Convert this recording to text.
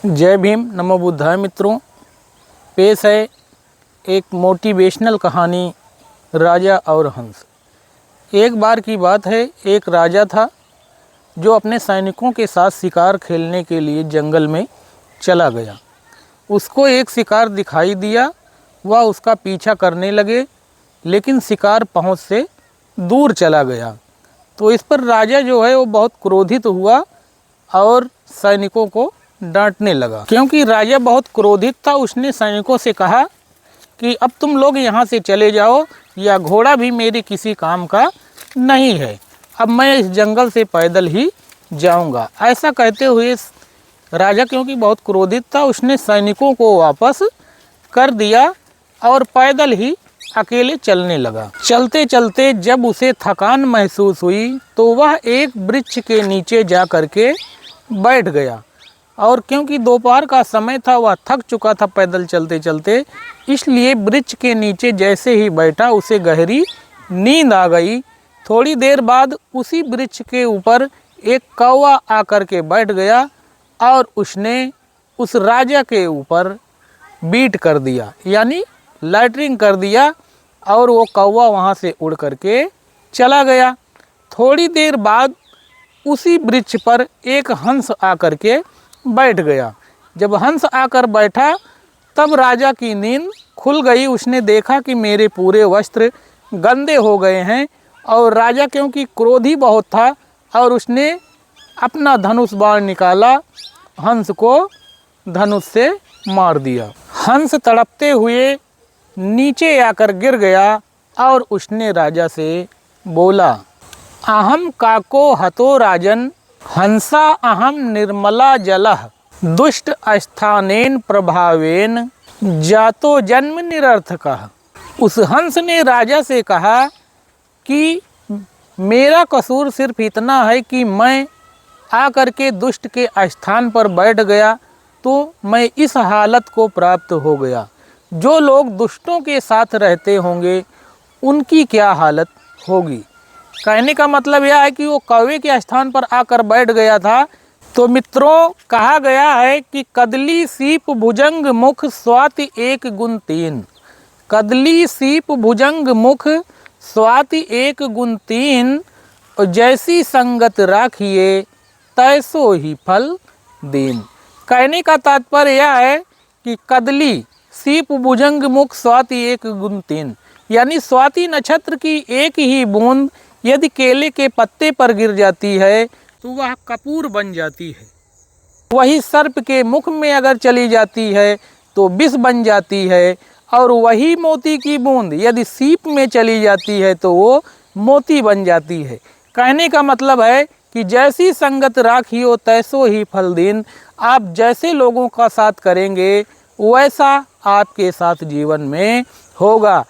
जय भीम, नमो बुद्धाय। मित्रों, पेश है एक मोटिवेशनल कहानी, राजा और हंस। एक बार की बात है, एक राजा था जो अपने सैनिकों के साथ शिकार खेलने के लिए जंगल में चला गया। उसको एक शिकार दिखाई दिया, वह उसका पीछा करने लगे, लेकिन शिकार पहुंच से दूर चला गया। तो इस पर राजा जो है वो बहुत क्रोधित हुआ और सैनिकों को डांटने लगा। क्योंकि राजा बहुत क्रोधित था, उसने सैनिकों से कहा कि अब तुम लोग यहाँ से चले जाओ, या घोड़ा भी मेरे किसी काम का नहीं है, अब मैं इस जंगल से पैदल ही जाऊँगा। ऐसा कहते हुए राजा, क्योंकि बहुत क्रोधित था, उसने सैनिकों को वापस कर दिया और पैदल ही अकेले चलने लगा। चलते चलते जब उसे थकान महसूस हुई तो वह एक वृक्ष के नीचे जा कर के बैठ गया। और क्योंकि दोपहर का समय था, वह थक चुका था पैदल चलते चलते, इसलिए वृक्ष के नीचे जैसे ही बैठा उसे गहरी नींद आ गई। थोड़ी देर बाद उसी वृक्ष के ऊपर एक कौवा आकर के बैठ गया और उसने उस राजा के ऊपर बीट कर दिया, यानी लैटरिंग कर दिया, और वो कौवा वहाँ से उड़ करके चला गया। थोड़ी देर बाद उसी वृक्ष पर एक हंस आकर के बैठ गया। जब हंस आकर बैठा तब राजा की नींद खुल गई। उसने देखा कि मेरे पूरे वस्त्र गंदे हो गए हैं, और राजा क्योंकि क्रोधी बहुत था और उसने अपना धनुष बाण निकाला, हंस को धनुष से मार दिया। हंस तड़पते हुए नीचे आकर गिर गया और उसने राजा से बोला, अहम काको हतो राजन, हंसा अहम निर्मला जलः, दुष्ट स्थानेन प्रभावेन जातो जन्म निरर्थकः। उस हंस ने राजा से कहा कि मेरा कसूर सिर्फ इतना है कि मैं आकर के दुष्ट के स्थान पर बैठ गया तो मैं इस हालत को प्राप्त हो गया। जो लोग दुष्टों के साथ रहते होंगे उनकी क्या हालत होगी। कहने का मतलब यह है कि वो कौवे के स्थान पर आकर बैठ गया था। तो मित्रों, कहा गया है कि कदली सीप भुजंग मुख स्वाति एक गुण तीन। कदली सीप भुजंग मुख स्वाति एक गुण तीन, जैसी संगत राखिए तैसो ही फल दीन। कहने का तात्पर्य यह है कि कदली सीप भुजंग मुख स्वाति एक गुण तीन, यानी स्वाति नक्षत्र की एक ही बूंद यदि केले के पत्ते पर गिर जाती है तो वह कपूर बन जाती है। वही सर्प के मुख में अगर चली जाती है तो विष बन जाती है, और वही मोती की बूंद यदि सीप में चली जाती है तो वो मोती बन जाती है। कहने का मतलब है कि जैसी संगत राखियो तैसो ही फल दीन। आप जैसे लोगों का साथ करेंगे वैसा आपके साथ जीवन में होगा।